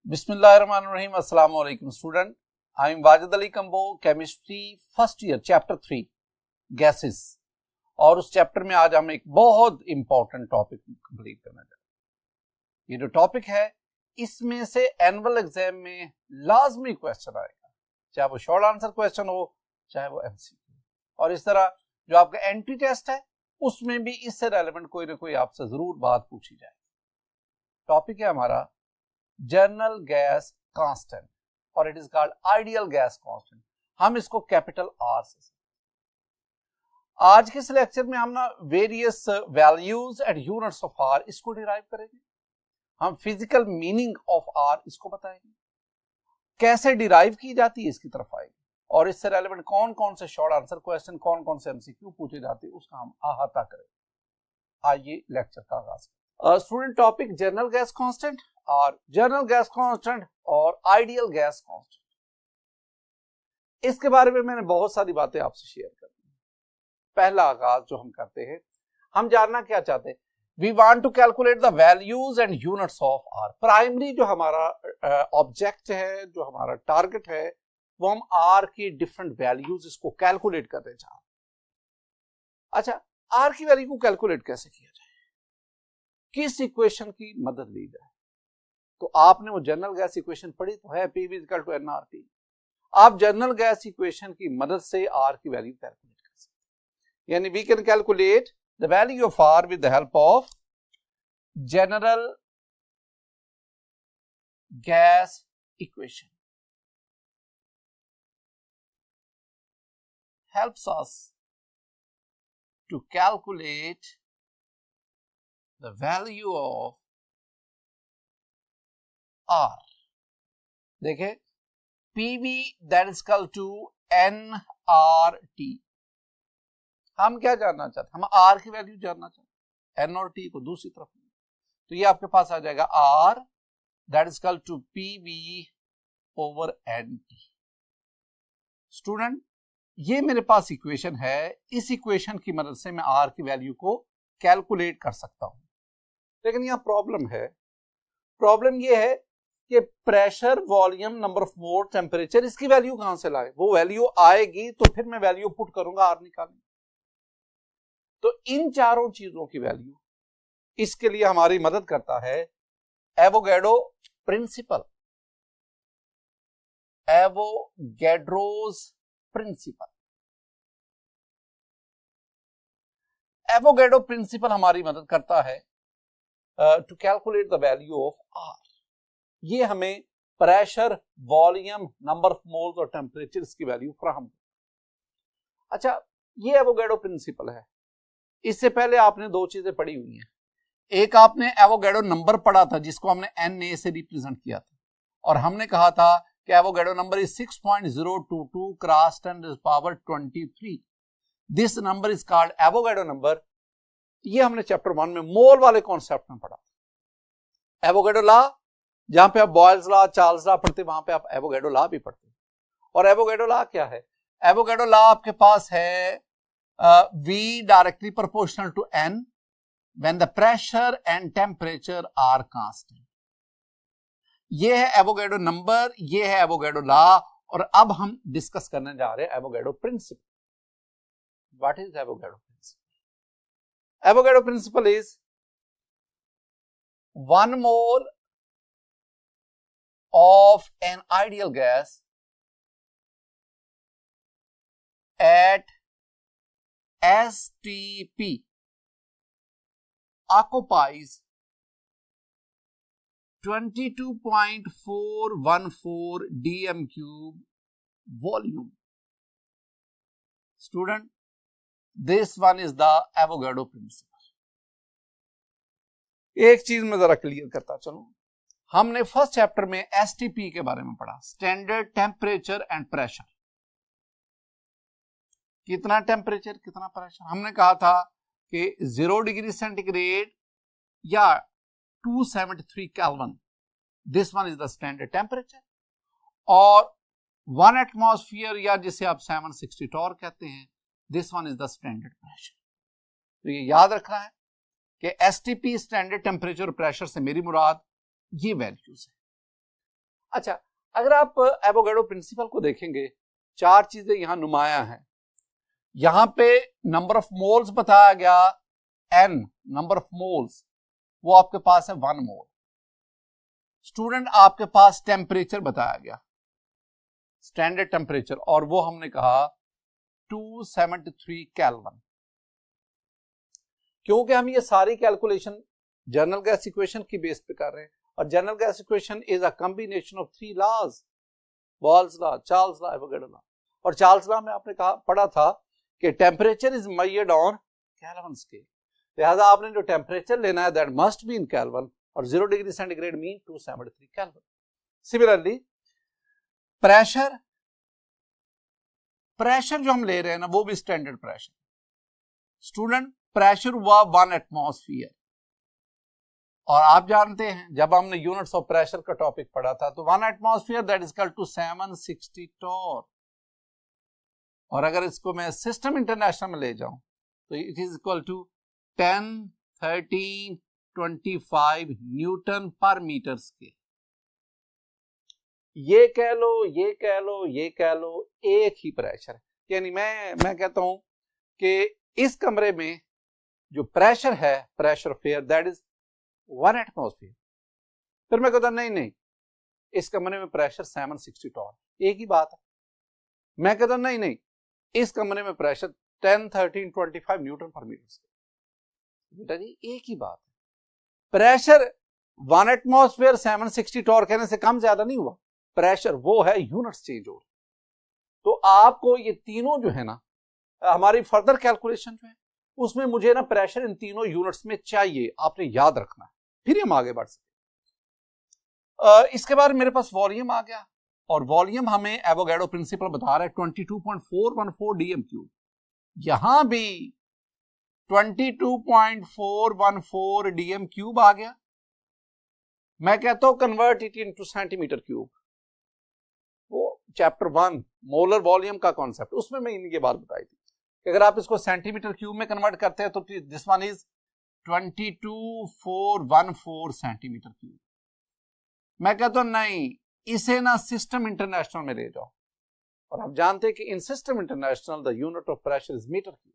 बिस्मिल्लाहिर्रहमानिर्रहीम। अस्सलाम वालेकुम student, I am Wajid Ali combo, chemistry first year, chapter 3 gases. और उस चैप्टर में आज हम एक बहुत इंपॉर्टेंट टॉपिक कंप्लीट करना चाहते हैं। ये जो टॉपिक है इसमें से एनुअल एग्जाम में लाजमी क्वेश्चन आएगा, चाहे वो शॉर्ट आंसर क्वेश्चन हो चाहे वो एमसीक्यू। और इस तरह जो आपका एंट्री टेस्ट है उसमें भी इससे रेलेवेंट कोई ना कोई आपसे जरूर बात पूछी जाए। टॉपिक है हमारा जनरल गैस कांस्टेंट और it is called ideal gas constant. हम इसको कैपिटल आर से। आज के इस लेक्चर में हम ना various values and units of R इसको डिराइव करेंगे। हम फिजिकल मीनिंग ऑफ आर इसको बताएंगे, कैसे डिराइव की जाती है इसकी तरफ आएंगे, और इससे रेलेवेंट कौन कौन से शॉर्ट आंसर क्वेश्चन, कौन कौन से एमसीक्यू पूछे जाते हैं उसका हम अहाता करेंगे। आइए लेक्चर का आगाज करें। Student, topic general gas constant और जनरल गैस कांस्टेंट और आइडियल गैस कांस्टेंट। इसके बारे में मैंने बहुत सारी बातें आपसे शेयर कर दी। पहला आगाज जो हम करते हैं, हम जानना क्या चाहते हैं, we want to calculate the values and units of R. Primary जो हमारा ऑब्जेक्ट है, जो हमारा टारगेट है, वो हम आर की डिफरेंट वैल्यूज इसको कैलकुलेट करने चाहते हैं। अच्छा, आर की वैल्यू को कैलकुलेट कैसे किया जाए, किस इक्वेशन की मदद ली जाए? तो आपने वो जनरल गैस इक्वेशन पढ़ी तो है, P = nRT। आप जनरल गैस इक्वेशन की मदद से आर की वैल्यू कैलकुलेट कर सकते हैं। यानी we can calculate the value of R with the help of general gas equation. helps us to calculate the value of R। देखें, PV that is equal to nRT। हम क्या जानना चाहते हैं? हम R की वैल्यू जानना चाहते हैं, N और T को दूसरी तरफ। तो ये आपके पास आ जाएगा R that is equal to PV over NT। Student, ये मेरे पास इक्वेशन है, इस इक्वेशन की मदद से मैं R की वैल्यू को कैलकुलेट कर सकता हूं। लेकिन यहां प्रॉब्लम है। प्रॉब्लम ये है कि pressure, volume, number of mole, temperature, इसकी वैल्यू कहां से लाए? वो वैल्यू आएगी तो फिर मैं वैल्यू पुट करूंगा आर निकालने। तो इन चारों चीजों की वैल्यू इसके लिए हमारी मदद करता है Avogadro principle, Avogadro's principle. Avogadro principle हमारी मदद करता है to calculate the value of R. ये हमें pressure, volume, number of moles और टेम्परेचर की वैल्यू फराहम। अच्छा, ये एवोगैड्रो प्रिंसिपल है। इससे पहले आपने दो चीजें पढ़ी हुई हैं। एक आपने एवोगैड्रो नंबर पढ़ा था जिसको हमने Na से रिप्रेजेंट किया था, और हमने कहा था कि Avogadro number is 6.022 cross 10⁻23। This number is called Avogadro number. ये हमने चैप्टर 1 में मोल वाले कॉन्सेप्ट में पढ़ा। एवोगैड्रो लॉ, जहां पे आप बॉयल्स लॉ, चार्ल्स लॉ पढ़ते, वहां पे आप एवोगैड्रो लॉ भी पढ़ते। और एवोगैड्रो लॉ क्या है? एवोगैड्रो लॉ आपके पास है V directly proportional to N when the pressure and temperature are constant. ये है एवोगैड्रो नंबर, ये है एवोगैड्रो लॉ। और अब हम डिस्कस करने जा रहे हैं Avogadro principle. What is Avogadro principle? Avogadro principle is 1 mole of an ideal gas at STP occupies 22.414 dm cube volume. Student, this one is the Avogadro principle. एक चीज मैं जरा क्लियर करता चलूं। हमने फर्स्ट चैप्टर में STP के बारे में पढ़ा, स्टैंडर्ड टेम्परेचर एंड प्रेशर। कितना टेम्परेचर, कितना प्रेशर? हमने कहा था कि 0 डिग्री सेंटीग्रेड या 273 kelvin, this one is the standard temperature. और 1 एटमॉस्फेयर या जिसे आप 760 टॉर कहते हैं, this one is the standard pressure. तो ये याद रखना है कि एसटीपी स्टैंडर्ड टेम्परेचर और प्रेशर से मेरी मुराद ये वैल्यूज है। अच्छा, अगर आप एवोगाड्रो प्रिंसिपल को देखेंगे, चार चीजें यहां नुमाया हैं। यहां पे नंबर ऑफ मोल्स बताया गया, n नंबर ऑफ मोल्स, वो आपके पास है 1 मोल। स्टूडेंट आपके पास टेम्परेचर बताया गया, स्टैंडर्ड टेम्परेचर, और वो हमने कहा 273 केल्विन। क्योंकि हम ये सारी कैलकुलेशन जनरल गैस इक्वेशन की बेस पे कर रहे हैं, और general gas equation is a combination of 3 laws, Boyle's law, Charles law, Avogadro law. और चार्ल्स लॉ में आपने कहा पढ़ा था कि temperature is measured on Kelvin scale, लिहाजा आपने जो टेम्परेचर लेना है that must be in Kelvin, और 0 degree centigrade mean 273 Kelvin. Similarly pressure जो हम ले रहे हैं ना, वो भी स्टैंडर्ड प्रेशर। स्टूडेंट प्रेशर हुआ 1 एटमॉस्फेयर, और आप जानते हैं जब हमने यूनिट्स ऑफ प्रेशर का टॉपिक पढ़ा था तो 1 atmosphere that is equal to 760 torr. और अगर इसको मैं सिस्टम इंटरनेशनल में ले जाऊं तो it is equal to 10, 13, 25 newton per metre square. ये कह लो, ये कह लो, ये कह लो, एक ही प्रेशर है। यानी मैं कहता हूं कि इस कमरे में जो प्रेशर है, pressure of air that is 1 atmosphere. फिर मैं कहता नहीं, इस कमरे में प्रेशर 760 टॉर, एक ही बात है। मैं कहता नहीं, इस कमरे में pressure 10, 13, 25 newton per metre square. बेटा जी एक ही बात है। प्रेशर 1 एटमॉस्फेयर 760 टॉर कहने से कम ज्यादा नहीं हुआ, प्रेशर वो है, यूनिट्स चेंज हो। तो आपको ये तीनों जो है ना, हमारी फर्दर कैलकुलेशन जो है उसमें मुझे ना प्रेशर इन तीनों यूनिट्स में चाहिए, आपने याद रखना है, फिर हम आगे बढ़ सकते। इसके बाद मेरे पास वॉल्यूम आ गया, और वॉल्यूम हमें एवोगाड्रो प्रिंसिपल बता रहा है 22.414 डीएम क्यूब। यहां भी 22.414 डीएम क्यूब आ गया। मैं कहता हूं convert it into centimetre cube. वो चैप्टर 1 मोलर वॉल्यूम का कॉन्सेप्ट, उसमें मैं इनकी बात बताई थी कि अगर आप इसको सेंटीमीटर क्यूब में कन्वर्ट करते हैं तो this one is 22.414 centimetre cube. मैं कहता हूं नहीं, इसे ना सिस्टम इंटरनेशनल में ले जाओ, और आप जानते हैं कि in system international the unit of pressure is metre cube.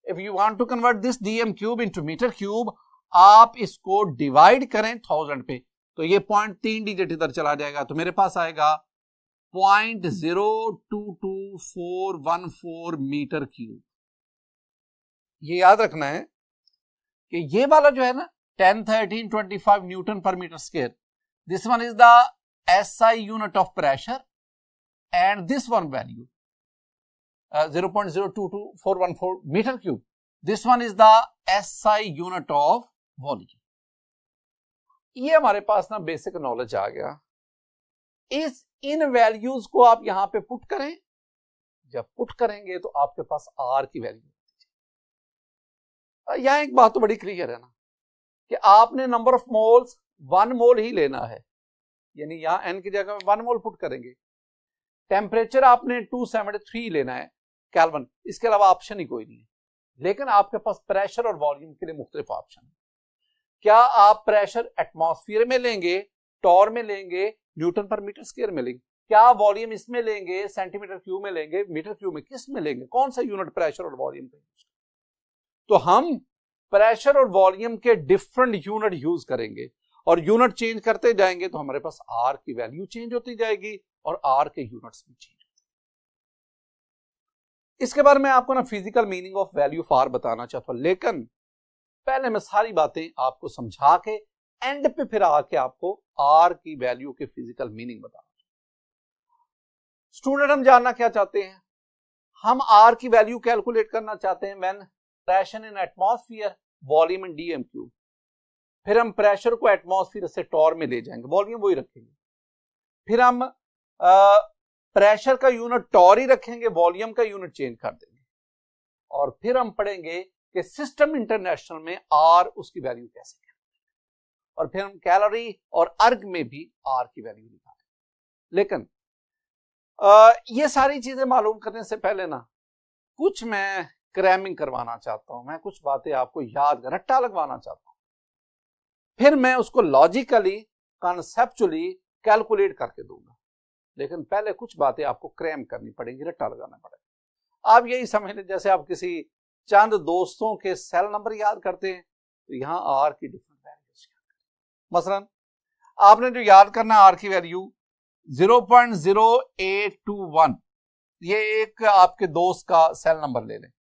If you want to convert this DM cube into metre cube, आप इसको डिवाइड करें 1000 पे, तो ये 0.3 डिजिट इधर चला जाएगा, तो मेरे पास आएगा 0.022414 मीटर क्यूब। ये याद रखना है कि ये वाला जो है ना 10, 13, 25 newton per metre square, this one is the SI unit of pressure, and this one value 0.022414 metre cube, this one is the SI unit of volume. ये हमारे पास ना बेसिक नॉलेज आ गया। इन वैल्यूज को आप यहां पे पुट करें, जब पुट करेंगे तो आपके पास R की वैल्यू। यहां एक बात तो बड़ी क्लियर है ना कि आपने नंबर ऑफ मोल्स 1 मोल ही लेना है, यानी यहां n की जगह में 1 मोल पुट करेंगे। टेम्परेचर आपने 273 लेना है केल्विन, इसके अलावा ऑप्शन ही कोई नहीं है। लेकिन आपके पास प्रेशर और वॉल्यूम के लिए मुख्तलिफ ऑप्शन है। क्या आप प्रेशर एटमॉस्फेयर में लेंगे, टॉर में लेंगे, न्यूटन पर मीटर स्क्वायर में लेंगे? क्या वॉल्यूम इसमें लेंगे, सेंटीमीटर क्यूब में लेंगे, मीटर क्यूब में, किस में लेंगे? कौन सा यूनिट प्रेशर और वॉल्यूम का यूज? तो हम प्रेशर और वॉल्यूम के डिफरेंट यूनिट यूज करेंगे, और यूनिट चेंज करते जाएंगे तो हमारे पास R की वैल्यू चेंज होती जाएगी और R के यूनिट्स भी चेंज होते। इसके बारे में आपको ना physical meaning of value of R बताना चाहता हूं, लेकिन पहले मैं सारी बातें आपको समझा के एंड पे फिर आके आपको R की वैल्यू के फिजिकल मीनिंग बताना। स्टूडेंट हम जानना क्या चाहते हैं? हम R की वैल्यू कैलकुलेट करना चाहते हैं when pressure in atmosphere, volume in DM cube. फिर हम प्रेशर को एटमॉस्फेयर से टॉर में ले जाएंगे, वॉल्यूम वही रखेंगे। फिर हम प्रेशर का यूनिट टॉर ही रखेंगे, वॉल्यूम का यूनिट चेंज कर देंगे। और फिर हम पढ़ेंगे कि सिस्टम इंटरनेशनल में R उसकी वैल्यू कैसे है, और फिर हम कैलोरी और अर्ग में भी R की वैल्यू निकालेंगे। लेकिन ये सारी चीजें मालूम करने से पहले ना कुछ मैं क्रैमिंग करवाना चाहता हूं, मैं कुछ बातें आपको याद रट्टा लगवाना चाहता हूं, फिर मैं उसको लॉजिकली, कॉन्सेप्चुअली, कैलकुलेट करके दूंगा, लेकिन पहले कुछ बातें आपको क्रैम करनी पड़ेंगी, रट्टा लगाना पड़ेगा। आप यही समझ लें जैसे आप किसी चंद दोस्तों के सेल नंबर याद करते हैं, तो यहां आर की डिफरेंट वैल्यूज याद करें। मसलन आपने जो याद करना आर की वैल्यू 0.0821, ये एक आपके दोस्त का सेल नंबर ले लें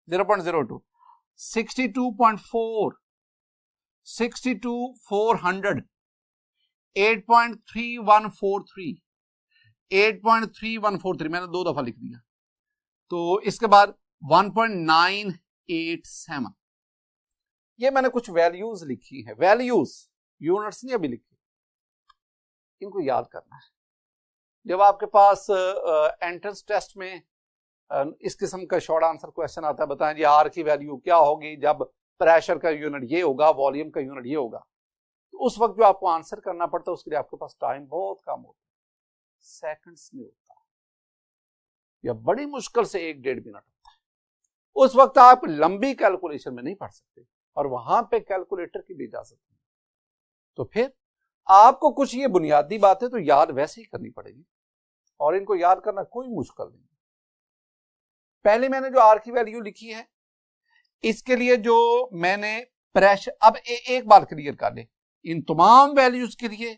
0.02, 62.4, 62,400, 8.3143, 8.3143 मैंने 2 दफा लिख दिया। तो इसके बाद 1.987, ये मैंने कुछ वैल्यूज लिखी है, वैल्यूज, यूनिट्स नहीं अभी लिखी, इनको याद करना है। जब आपके पास एंट्रेंस टेस्ट में इस किस्म का शॉर्ट आंसर क्वेश्चन आता है, बताएं जी आर की वैल्यू क्या होगी जब प्रेशर का यूनिट ये होगा, वॉल्यूम का यूनिट ये होगा, तो उस वक्त जो आपको आंसर करना पड़ता है उसके लिए आपके पास टाइम बहुत कम होता है, सेकंड्स में होता है, या बड़ी मुश्किल से 1-1.5 मिनट होता है। उस वक्त आप लंबी कैलकुलेशन में नहीं पढ़ सकते और वहां पे कैलकुलेटर की भी इजाजत नहीं। तो फिर आपको कुछ ये बुनियादी बातें तो याद वैसे ही करनी पड़ेगी, और इनको याद करना कोई मुश्किल नहीं। पहले मैंने जो आर की वैल्यू लिखी है, इसके लिए जो मैंने प्रेशर, अब एक बार क्लियर कर ले, इन तमाम वैल्यूज के लिए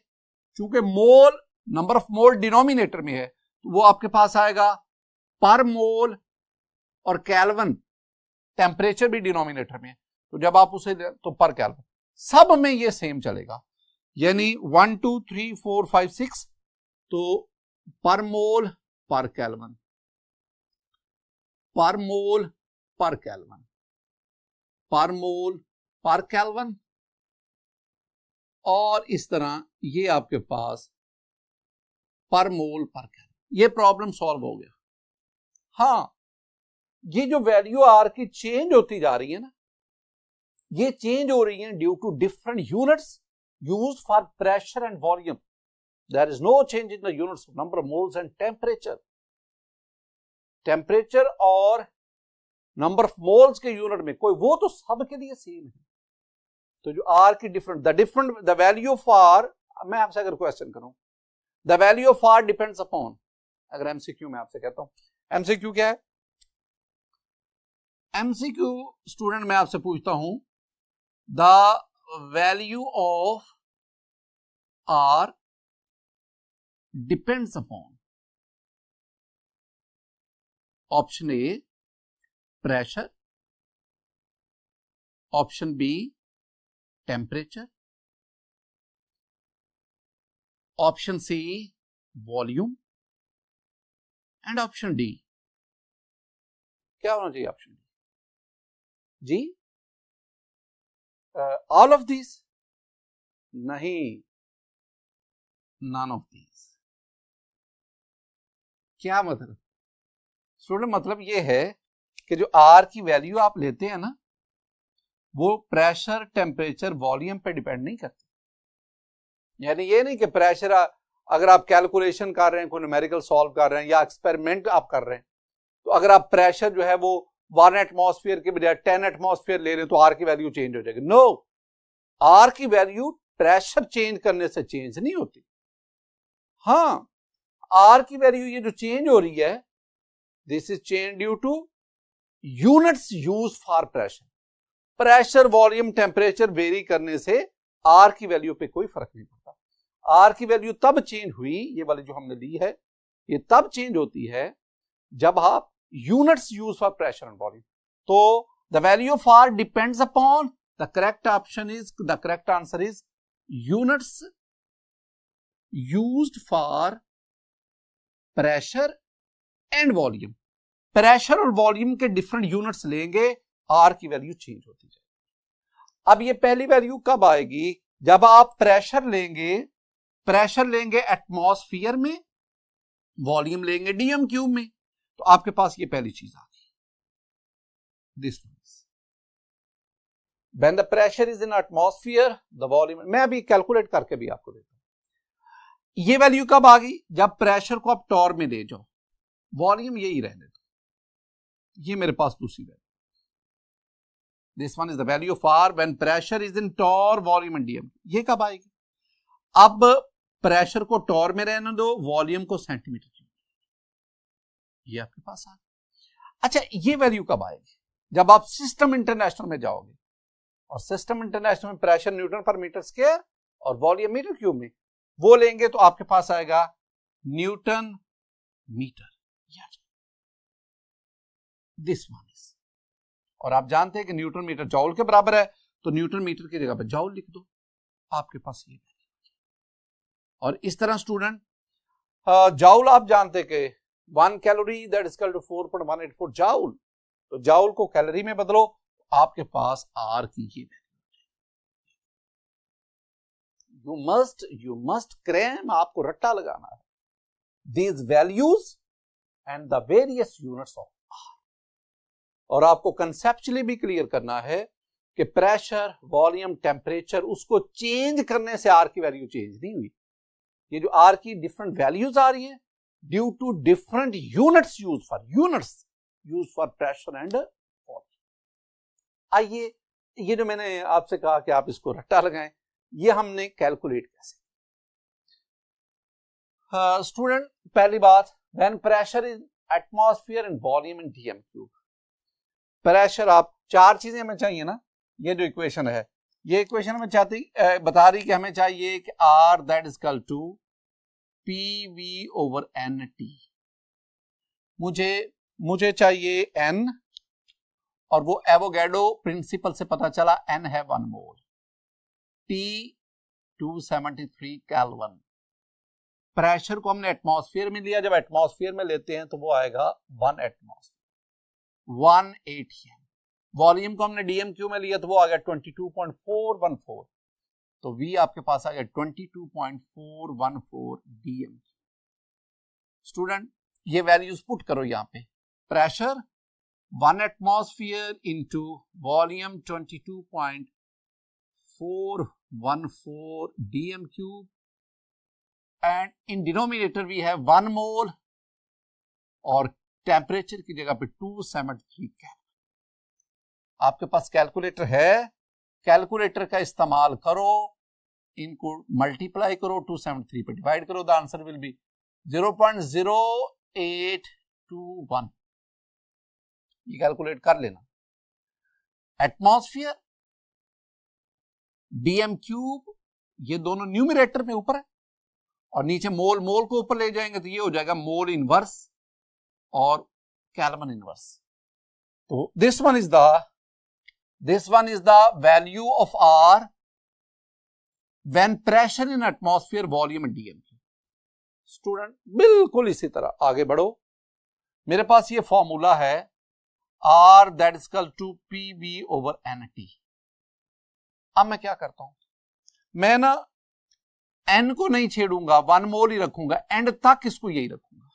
चूंकि मोल, नंबर ऑफ मोल डिनोमिनेटर में है, तो वो आपके पास आएगा पर मोल, और केल्विन टेम्परेचर भी डिनोमिनेटर में है, तो जब आप उसे तो पर केल्विन, सब में ये सेम चलेगा, यानी 1 2 3 4 5 6, तो पर मोल पर केल्विन, पर मोल पर केल्विन, पर मोल पर केल्विन, और इस तरह ये आपके पास पर मोल पर केल्विन। ये प्रॉब्लम सॉल्व हो गया। हाँ, ये जो वैल्यू आर की चेंज होती जा रही है ना, ये चेंज हो रही है due to different units used for pressure and volume. There is no change in the units of number of moles and temperature. Temperature और नंबर ऑफ मोल्स के यूनिट में कोई, वो तो सबके लिए सेम है। तो जो आर की different the value of R, मैं आपसे अगर क्वेश्चन करूं, the value of R depends upon, अगर एमसीक्यू में आपसे कहता हूं, एमसीक्यू क्या है? एमसीक्यू स्टूडेंट मैं आपसे पूछता हूं, the value of R depends upon, option A pressure, option B temperature, option C volume, and option D. क्या होना चाहिए ऑप्शन डी? जी ऑल ऑफ दीज? नहीं, नन ऑफ दीज। क्या मतलब स्टूडेंट? मतलब ये है कि जो आर की वैल्यू आप लेते हैं ना, वो प्रेशर, टेम्परेचर, वॉल्यूम पे डिपेंड नहीं करती। यानी ये नहीं कि प्रेशर, अगर आप कैलकुलेशन कर रहे हैं, कोई न्यूमेरिकल सॉल्व कर रहे हैं या एक्सपेरिमेंट आप कर रहे हैं, तो अगर आप प्रेशर जो है वो 1 एटमॉस्फेयर के बजाय 10 एटमॉस्फेयर ले रहे हैं तो आर की वैल्यू चेंज हो जाएगी। नो, आर की वैल्यू प्रेशर चेंज करने से चेंज नहीं होती। हाँ, आर की वैल्यू ये जो चेंज हो रही है, this is change due two units use for pressure. Pressure, volume, temperature vary करने से आर की वैल्यू पे कोई फर्क नहीं पड़ता। आर की वैल्यू तब चेंज हुई, ये वाली जो हमने ली है, ये तब चेंज होती है जब आप units use for pressure and volume. तो the value of R depends upon, the correct option is, the correct answer is units used for pressure and volume. Pressure और वॉल्यूम के डिफरेंट यूनिट्स लेंगे, R की value change होती जाएगी। अब ये पहली वैल्यू कब आएगी? जब आप प्रेशर लेंगे एटमॉस्फेयर में, वॉल्यूम लेंगे डीएम क्यूब में, तो आपके पास ये पहली चीज आ गई, this when the pressure is in atmosphere, the volume. मैं अभी कैलकुलेट करके भी आपको देता हूं। ये वैल्यू कब आ गई? जब प्रेशर को आप टॉर में ले जाओ, वॉल्यूम यही रहने दो, ये मेरे पास दूसरी value. This one is the value of R when pressure is in torr, volume and dm. ये कब आएगी? अब प्रेशर को टॉर में रहने दो, वॉल्यूम को सेंटीमीटर क्यूब, ये आपके पास आ गया। अच्छा, ये वैल्यू कब आएगी? जब आप सिस्टम इंटरनेशनल में जाओगे, और सिस्टम इंटरनेशनल में pressure newton per metre square और वॉल्यूम मीटर क्यूब में, वो लेंगे तो आपके पास आएगा newton metre, this one is. और आप जानते हैं कि न्यूटन मीटर जॉउल के बराबर है, तो न्यूटन मीटर की जगह पे जॉउल लिख दो, आपके पास ये। और इस तरह स्टूडेंट, जॉउल आप जानते हैं कि 1 calorie that is equal to 4.184 joule, तो जॉउल को कैलोरी में बदलो, तो आपके पास आर की ये वैल्यू। यू मस्ट क्रैम, आपको रट्टा लगाना है these values and the various units of R. और आपको कंसेप्चुअली भी क्लियर करना है कि प्रेशर, वॉल्यूम, टेम्परेचर, उसको चेंज करने से आर की वैल्यू चेंज नहीं हुई। ये जो आर की डिफरेंट वैल्यूज आ रही है due to different units use for pressure and volume. आइए, ये जो मैंने आपसे कहा कि आप इसको रट्टा लगाएं, ये हमने कैलकुलेट कैसे। स्टूडेंट, पहली बात, when pressure in atmosphere and volume in DM cube, pressure, आप चार चीजें हमें चाहिए ना। ये जो इक्वेशन है, ये इक्वेशन हमें बता रही कि हमें चाहिए कि R that is equal to P V over N T. मुझे चाहिए एन, और वो एवोगैड्रो प्रिंसिपल से पता चला एन है 1 मोल, टी 273 केल्विन। प्रेशर को हमने एटमॉस्फेयर में लिया, जब एटमॉस्फेयर में लेते हैं तो वो आएगा 1 एटमॉस्फेयर 1 ATM। वॉल्यूम को हमने डीएम क्यू में लिया तो वो आ गया 22.414, तो वी आपके पास आ गया 22.414 डीएम। स्टूडेंट, ये वैल्यूज पुट करो यहां पे। Pressure 1 atmosphere into volume 22.414 dm cube, and in denominator we have 1 mole, और टेम्परेचर की जगह पे 273 केल्विन। आपके पास कैलकुलेटर है, कैलकुलेटर का इस्तेमाल करो, इनको मल्टीप्लाई करो, 273 पे डिवाइड करो, द आंसर विल बी 0.0821। ये कैलकुलेट कर लेना। एटमॉस्फेयर, डीएम क्यूब, ये दोनों न्यूमरेटर में ऊपर है, और नीचे मोल को ऊपर ले जाएंगे तो ये हो जाएगा मोल इनवर्स और केल्विन इनवर्स। तो this one is the value of R when pressure in atmosphere, volume and dm cube. Student, बिल्कुल इसी तरह आगे बढ़ो। मेरे पास ये फॉर्मूला है R that is equal to P V over N T. अब मैं क्या करता हूं, मैं ना एन को नहीं छेड़ूंगा, 1 मोल ही रखूंगा, एंड तक इसको यही रखूंगा।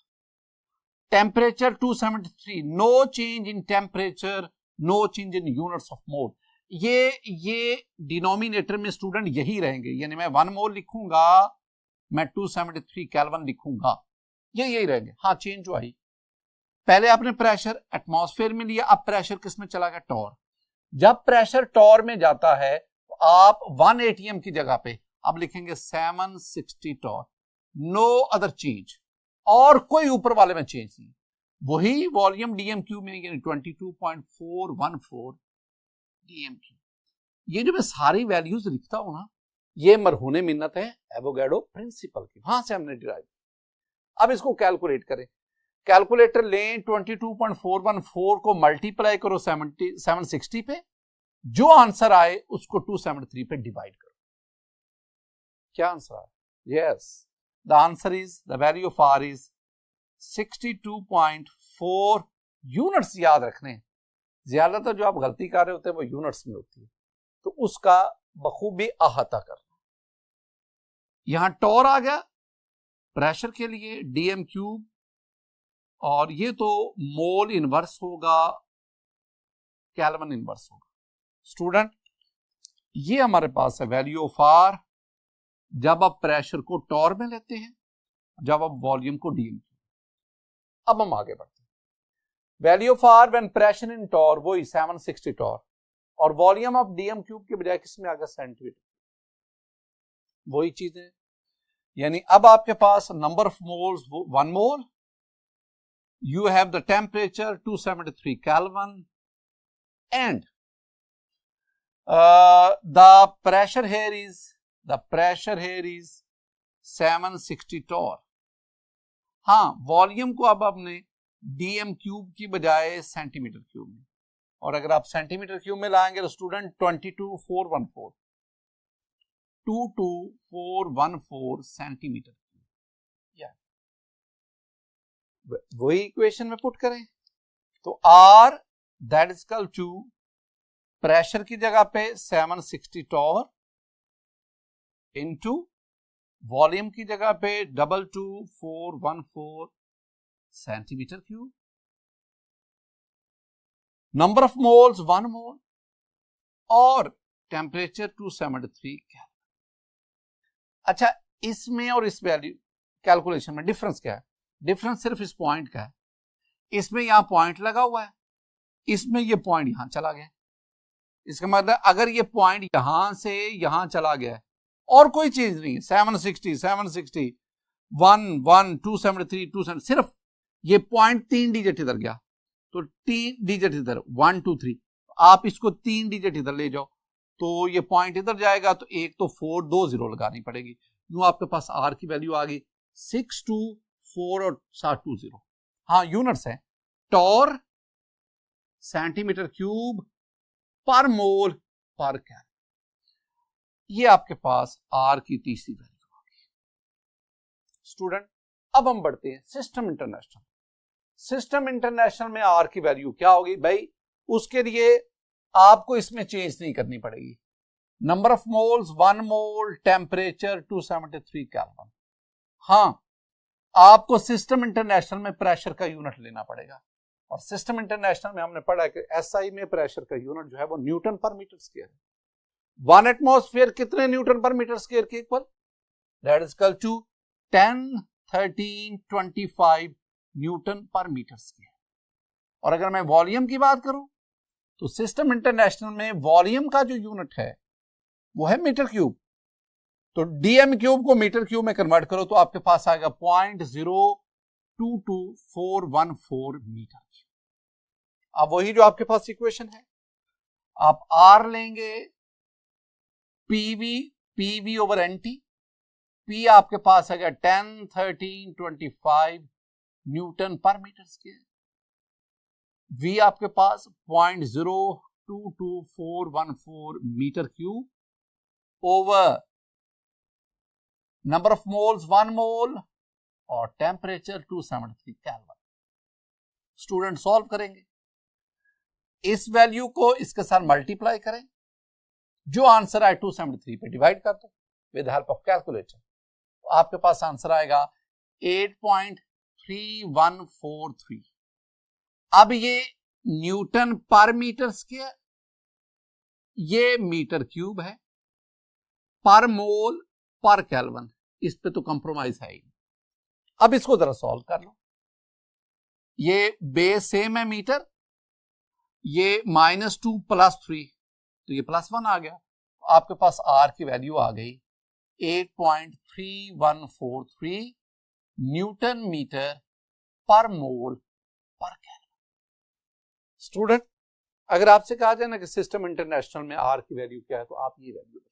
Temperature 273, no change in temperature, no change in units of mole. ये डिनोमिनेटर में स्टूडेंट यही रहेंगे, यानी मैं 1 मोल लिखूंगा, मैं 273 केल्विन लिखूंगा, यही रहेंगे। हाँ, चेंज जो आई, पहले आपने प्रेशर एटमॉस्फेयर में लिया, अब प्रेशर किस में चला गया, टॉर। जब प्रेशर टॉर में जाता है तो आप 1 ATM की जगह पे अब लिखेंगे 760 टॉर, नो अदर चेंज, और कोई ऊपर वाले में चेंज नहीं। वही वॉल्यूम डीएम क्यूब में, यानी 22.414 डीएम क्यूब। ये जो मैं सारी वैल्यूज लिखता हूं ना, ये मरहूने मिन्नत है एवोगैड्रो प्रिंसिपल की, वहां से हमने डिराइव। अब इसको कैलकुलेट करें, कैलकुलेटर लें, 22.414 को मल्टीप्लाई करो 760 पे, जो आंसर आए उसको 273 पे डिवाइड करो। क्या आंसर आया? Yes, the answer is, the value of R is 62.4 units. याद रखने, ज्यादातर जो आप गलती कर रहे होते हैं वो यूनिट्स में होती है, तो उसका बखूबी अहाता करना। यहां टॉर आ गया प्रेशर के लिए, डीएम क्यूब, और ये तो मोल इनवर्स होगा, केल्विन इनवर्स होगा। स्टूडेंट, ये हमारे पास है वैल्यू ऑफ आर जब आप प्रेशर को टॉर में लेते हैं, जब आप वॉल्यूम को डीएम क्यूब। अब हम आगे बढ़ते हैं। Value of R when pressure in torr, वही 760 टॉर, और वॉल्यूम ऑफ डीएम क्यूब के बजाय किसमें आ गया, सेंटीमीटर। वही चीजें, यानी अब आपके पास number of moles 1 mole, you have the temperature 273 Kelvin and the pressure here is 760 torr. हाँ, वॉल्यूम को अब आपने डीएम क्यूब की बजाय सेंटीमीटर क्यूब में, और अगर आप सेंटीमीटर क्यूब में लाएंगे तो स्टूडेंट 22414 सेंटीमीटर क्यूब, या वही इक्वेशन में पुट करें तो R that is equal to pressure की जगह पे 760 टॉर इनटू वॉल्यूम की जगह पे 22414 centimetre cube, number of moles 1 mole और टेम्परेचर 273 केल्विन। अच्छा, इसमें और इस वैल्यू कैलकुलेशन में डिफरेंस क्या है? डिफरेंस सिर्फ इस पॉइंट का है। इसमें यहां पॉइंट लगा हुआ है, इसमें ये पॉइंट यहां चला गया। इसका मतलब अगर ये पॉइंट यहां से यहां चला गया है और कोई चीज नहीं है, 760 760 1 1 273 270, सिर्फ ये पॉइंट 3 डिजिट इधर गया तो 3 डिजिट इधर 1 2 3, आप इसको 3 डिजिट इधर ले जाओ तो ये पॉइंट इधर जाएगा तो एक तो 4 2 0 लगानी पड़ेगी। यूं आपके पास आर की वैल्यू आ गई 624 और 720। हाँ, यूनिट्स है टॉर सेंटीमीटर क्यूब पर मोल पर कैलोरी। ये आपके पास आर की तीसरी वैल्यू आ गई। स्टूडेंट, अब हम बढ़ते हैं सिस्टम इंटरनेशनल। सिस्टम इंटरनेशनल में आर की वैल्यू क्या होगी भाई? उसके लिए आपको इसमें चेंज नहीं करनी पड़ेगी। Number of moles 1 mole, temperature 273 kelvin. हाँ, आपको सिस्टम इंटरनेशनल में प्रेशर का यूनिट लेना पड़ेगा, और सिस्टम इंटरनेशनल में हमने पढ़ा है कि एसआई में प्रेशर का यूनिट जो है वो न्यूटन पर मीटर स्क्वायर है। 1 एटमॉस्फेयर कितने न्यूटन पर मीटर स्क्वायर के equal? That is equal to 10 13 25 newton per metre square. और अगर मैं वॉल्यूम की बात करूं तो सिस्टम इंटरनेशनल में वॉल्यूम का जो यूनिट है वो है मीटर क्यूब। तो डीएम क्यूब को मीटर क्यूब में कन्वर्ट करो तो आपके पास आएगा 0.022414 मीटर। अब वही जो आपके पास इक्वेशन है, आप आर लेंगे पीवी ओवर एनटी, पी आपके पास आएगा 10 13 25 newton per metre square, V आपके पास 0.022414 metre cube over number of moles 1 mole और टेम्परेचर 273 केल्विन। स्टूडेंट सॉल्व करेंगे, इस वैल्यू को इसके साथ मल्टीप्लाई करें, जो आंसर आए 273 पे डिवाइड कर दो विद हेल्प ऑफ कैलकुलेटर, तो आपके पास आंसर आएगा 8.3143। अब ये न्यूटन पर मीटर स्क्वायर, ये मीटर क्यूब है, पर मोल पर केल्विन, इस पे तो कंप्रोमाइज है ही। अब इसको जरा सॉल्व कर लो। ये बेस सेम है मीटर, ये -2 +3 तो ये +1 आ गया। तो आपके पास आर की वैल्यू आ गई 8.3143 न्यूटन मीटर पर मोल पर केल्विन। स्टूडेंट, अगर आपसे कहा जाए ना कि सिस्टम इंटरनेशनल में आर की वैल्यू क्या है तो आप ये वैल्यू बताइए।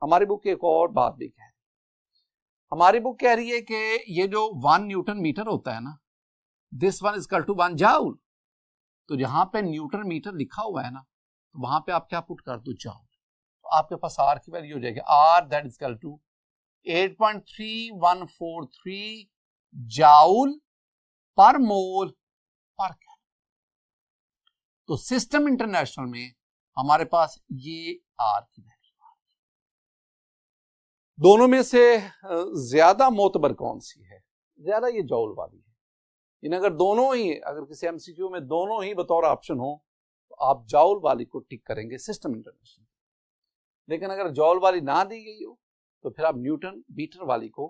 हमारी बुक एक और बात भी कह रही है, हमारी बुक कह रही है कि ये जो 1 न्यूटन मीटर होता है ना, this one is equal to 1 joule. तो जहां पे न्यूटन मीटर लिखा हुआ है ना, तो वहां पे आप क्या पुट कर दो? जाउल। तो आपके पास आर की वैल्यू हो जाएगी R that is equal to 8.3143 joule per mole पर केल्विन। तो सिस्टम इंटरनेशनल में हमारे पास ये आर की वैल्यू। दोनों में से ज्यादा मोतबर कौन सी है? ज्यादा ये जौल वाली है। इन अगर दोनों ही, अगर किसी एमसीक्यू में दोनों ही बतौर ऑप्शन हो तो आप जौल वाली को टिक करेंगे सिस्टम इंटरनेशनल। लेकिन अगर जौल वाली ना दी गई हो तो फिर आप न्यूटन मीटर वाली को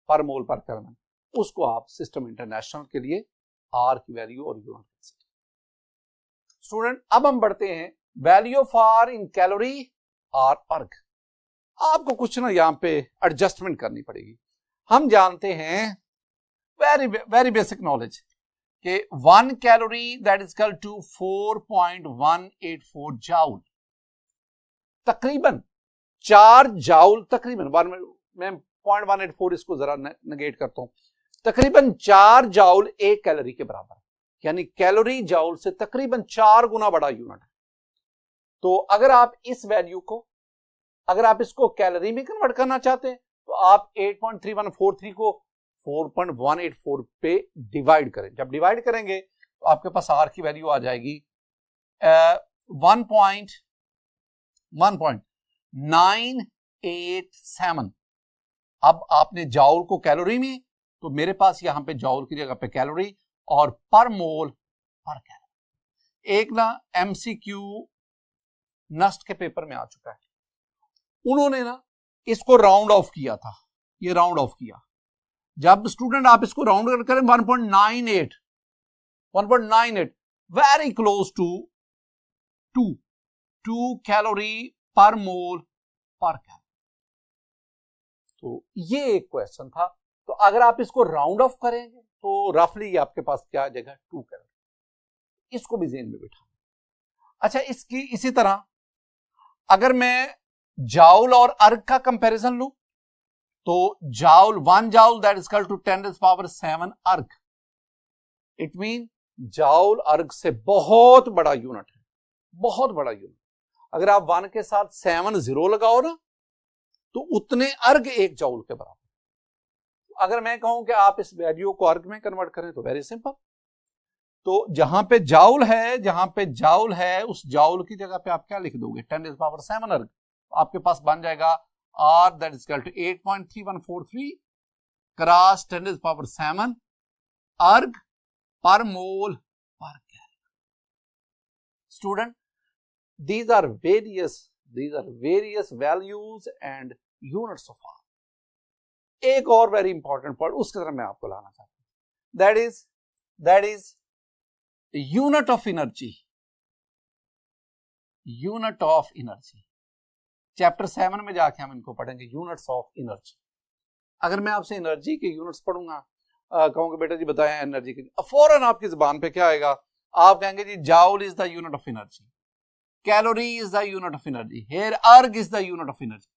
पर मोल पर केल्विन, उसको आप सिस्टम इंटरनेशनल के लिए आर की वैल्यू और यूनिट। स्टूडेंट, अब हम बढ़ते हैं value of R in calorie और अर्ग। आपको कुछ ना यहाँ पे एडजस्टमेंट करनी पड़ेगी। हम जानते हैं वेरी वेरी बेसिक नॉलेज कि 1 calorie that is equal to 4.184 joule, तकरीबन 4 जाउल, तकरीबन मैं 0.184 इसको जरा नेगेट करता हूं, तकरीबन 4 जाउल 1 कैलोरी के बराबर, यानी कैलोरी जाउल से तकरीबन 4 गुना बड़ा यूनिट है। तो अगर आप इस वैल्यू को, अगर आप इसको कैलोरी में कन्वर्ट करना चाहते हैं तो आप 8.3143 को 4.184 पे डिवाइड करें। जब डिवाइड करेंगे तो आपके पास आर की वैल्यू आ जाएगी 1.987। अब आपने जाउल को कैलोरी में, तो मेरे पास यहां पे जाउल की जगह पे कैलोरी और पर मोल पर कैलोरी। एक ना एमसीक्यू नस्ट के पेपर में आ चुका है, उन्होंने ना इसको राउंड ऑफ किया था, ये राउंड ऑफ किया। जब स्टूडेंट आप इसको राउंड करें 1.98 वेरी क्लोज टू 2 कैलोरी पर मोल पर कैलोरी। तो ये एक क्वेश्चन था। तो अगर आप इसको राउंड ऑफ करेंगे तो रफली आपके पास क्या आ जाएगा, 2 कैलोरी। इसको भी ज़हन में बिठा। अच्छा, इसकी इसी तरह अगर मैं जाउल और अर्ग का कंपैरिजन लूं तो joule 1 joule that is equal to 10⁻7 erg. It mean joule अर्ग से बहुत बड़ा यूनिट है, बहुत बड़ा यूनिट। अगर आप 1 के साथ 7 0 लगाओ ना तो उतने अर्ग 1 जाउल के बराबर। अगर मैं कहूं कि आप इस वैल्यू को अर्ग में कन्वर्ट करें तो वेरी सिंपल, तो जहां पे जाउल है, जहां पे जाउल है उस जाउल की जगह पे आप क्या लिख दोगे, 10⁻7 अर्ग। आपके पास बन जाएगा R that is equal to 8.3143 cross 10⁻7 अर्ग पर मोल पर calorie. Student, these are various values and units of R. एक और वेरी इंपॉर्टेंट पॉइंट उसकी तरह मैं आपको लाना चाहता हूं, that is unit of energy. Unit of energy chapter 7 में जाके हम इनको पढ़ेंगे, यूनिट्स ऑफ एनर्जी। अगर मैं आपसे एनर्जी के यूनिट्स पढ़ूंगा, कहूंगा बेटा जी बताएं एनर्जी के, फौरन आपकी जुबान पे क्या आएगा, आप कहेंगे जी joule is the unit of energy, calorie is the unit of energy, here erg is the unit of energy.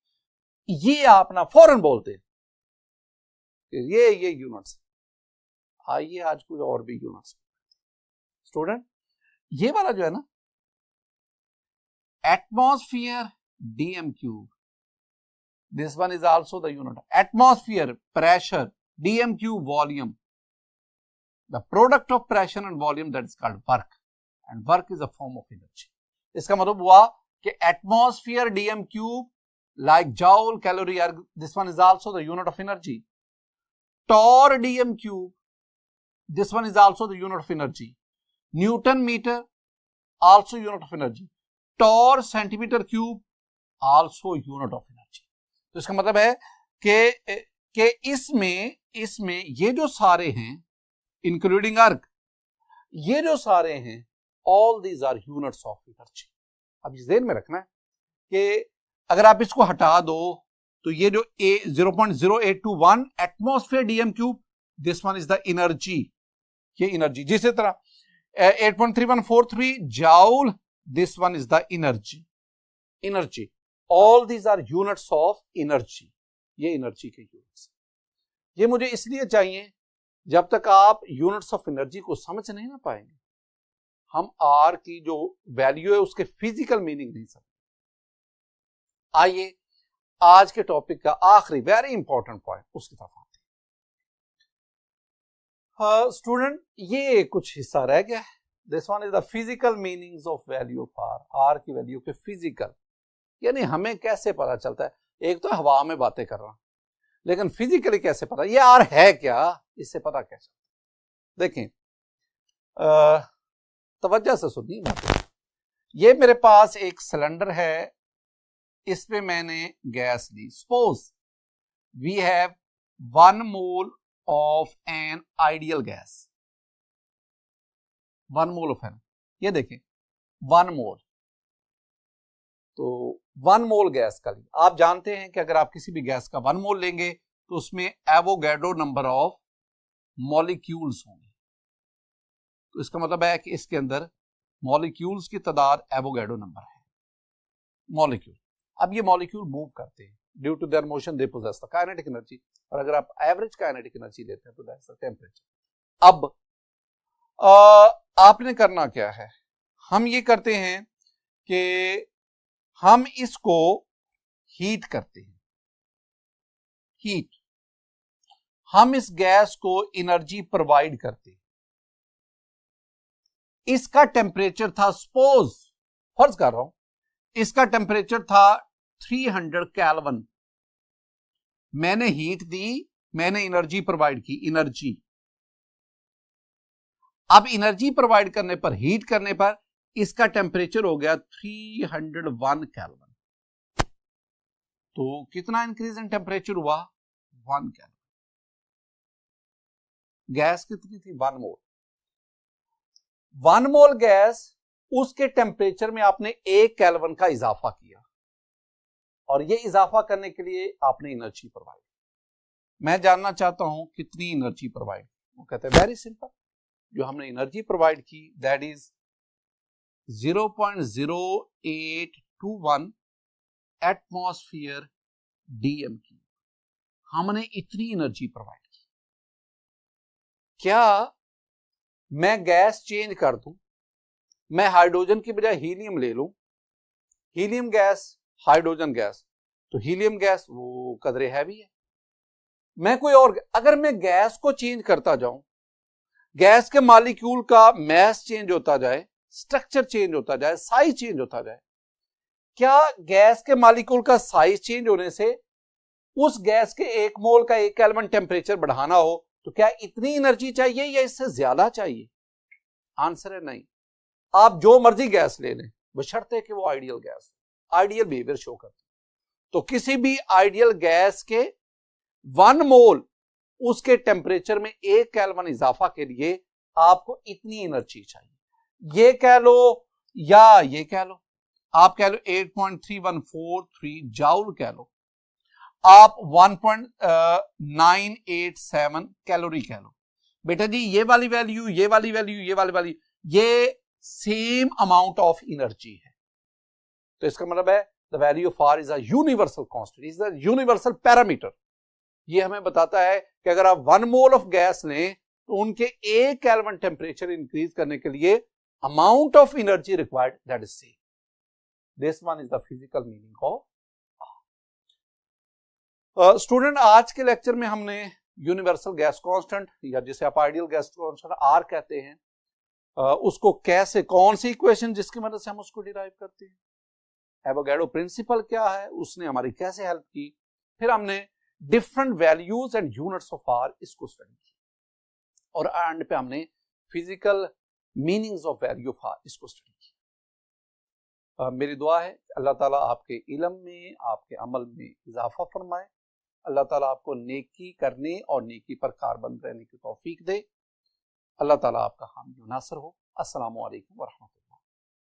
ये आप ना फौरन बोलते हैं ये यूनिट्स। आइए आज कुछ और भी यूनिट्स। स्टूडेंट, ये वाला जो है ना atmosphere dm cube, this one is also the unit. Atmosphere pressure, dm cube volume, the product of pressure and volume, that is called work, and work is a form of energy. इसका मतलब हुआ कि atmosphere dm cube like joule, calorie, erg, this one is also the unit of energy. Torr dm cube, this one is also the unit of energy. Newton meter, also unit of energy. Torr centimeter cube, also unit of energy. तो इसका मतलब है कि इसमें ये जो सारे हैं इंक्लूडिंग अर्ग, ये जो सारे हैं all these are units of energy. अब इस ध्यान में रखना है कि अगर आप इसको हटा दो तो ये जो 0.0821 atmosphere DM cube, this one is the energy, ये एनर्जी। जिस तरह 8.3143 joule, this one is the energy. All these are units of energy. ये एनर्जी के यूनिट्स। ये मुझे इसलिए चाहिए, जब तक आप यूनिट्स ऑफ एनर्जी को समझ नहीं ना पाएंगे, हम आर की जो वैल्यू है उसके फिजिकल मीनिंग नहीं समझ। आइए आज के टॉपिक का आखिरी वेरी इंपॉर्टेंट पॉइंट उसकी तरफ आते हैं। स्टूडेंट, ये कुछ हिस्सा रह गया है। This one is the physical meanings of value of R. R की वैल्यू के फिजिकल, यानी हमें कैसे पता चलता है। एक तो हवा में बातें कर रहा, लेकिन फिजिकली कैसे पता, ये आर है क्या, इससे पता कैसे। देखें, तवज्जो से सुनिए बातें। ये मेरे पास एक सिलेंडर है, इसमें मैंने गैस ली। Suppose we have 1 mole of an ideal gas, 1 mole of an, ये देखें 1 मोल। तो 1 मोल गैस का लिया। आप जानते हैं कि अगर आप किसी भी गैस का 1 मोल लेंगे तो उसमें एवोगैड्रो नंबर ऑफ मॉलिक्यूल्स होंगे। तो इसका मतलब है कि इसके अंदर मॉलिक्यूल्स की तादाद एवोगैड्रो नंबर है। मॉलिक्यूल, अब ये मॉलिक्यूल मूव करते हैं, due to their motion they possess the kinetic energy, और अगर आप एवरेज काइनेटिक एनर्जी लेते हैं तो दैट्स द टेंपरेचर। अब आपने करना क्या है, हम ये करते हैं कि हम इसको हीट करते हैं। हीट, हम इस गैस को एनर्जी प्रोवाइड करते हैं। इसका टेम्परेचर था, सपोज फर्ज कर रहा हूं, इसका टेम्परेचर था 300 केल्विन। मैंने हीट दी, मैंने एनर्जी प्रोवाइड की, एनर्जी। अब एनर्जी प्रोवाइड करने पर, हीट करने पर इसका टेम्परेचर हो गया 301 केल्विन। तो कितना इंक्रीज इन टेम्परेचर हुआ? 1 केल्विन। गैस कितनी थी? 1 मोल। 1 मोल गैस, उसके टेम्परेचर में आपने 1 केल्विन का इजाफा किया, और ये इजाफा करने के लिए आपने एनर्जी प्रोवाइड। मैं जानना चाहता हूं कितनी एनर्जी प्रोवाइड। वो कहते हैं वेरी सिंपल, जो हमने एनर्जी प्रोवाइड की दैट इज 0.0821 एटमॉस्फेयर डीएम की। हमने इतनी एनर्जी प्रोवाइड की। क्या मैं गैस चेंज कर दूं, मैं हाइड्रोजन की बजाय हीलियम ले लूं, हीलियम गैस, हाइड्रोजन गैस, तो हीलियम गैस वो कदरे हैवी है। मैं कोई और, अगर मैं गैस को चेंज करता जाऊं, गैस के मॉलिक्यूल का मैस चेंज होता जाए, स्ट्रक्चर चेंज होता जाए, साइज चेंज होता जाए, क्या गैस के मॉलिक्यूल का साइज चेंज होने से उस गैस के 1 मोल का 1 केल्विन टेम्परेचर बढ़ाना हो तो क्या इतनी एनर्जी चाहिए या इससे ज्यादा चाहिए? आंसर है नहीं। आप जो मर्जी गैस ले लें, बशर्ते कि वो ideal gas, ideal behaviour show करती। तो किसी भी आइडियल गैस के 1 मोल उसके टेम्परेचर में 1 केल्विन इजाफा के लिए आपको इतनी एनर्जी चाहिए। ये कह लो या ये कह लो, आप कह लो 8.3143 जाउल कह लो, आप 1.987 कैलोरी कह लो। बेटा जी ये वाली वैल्यू, ये वाली वैल्यू, ये वाली वैल्यू, ये सेम अमाउंट ऑफ एनर्जी है। तो इसका मतलब है the value of R is a universal constant, is the universal parameter. ये हमें बताता है कि अगर आप 1 मोल ऑफ गैस लें तो उनके 1 केल्विन टेम्परेचर इंक्रीज करने के लिए amount of energy required that is same. This one is the physical meaning of student. आज के लेक्चर में हमने यूनिवर्सल गैस कांस्टेंट, या जिसे आप आइडियल गैस कांस्टेंट आर कहते हैं, उसको कैसे, कौन सी इक्वेशन जिसकी मदद से हम उसको डिराइव करते हैं, एवोगैड्रो प्रिंसिपल क्या है, उसने हमारी कैसे हेल्प की, फिर हमने different values and units of R इसको स्टडी की, और एंड पे हमने physical meanings of value of R इसको स्टडी की। मेरी दुआ है अल्लाह ताला आपके इल्म में, आपके अमल में इजाफा फरमाए। अल्लाह ताला आपको नेकी करने और नेकी पर कारबंद रहने की तौफीक दे। अल्लाह ताला आपका हामी नासर हो। अस्सलामु अलैकुम व रहमतुल्लाह।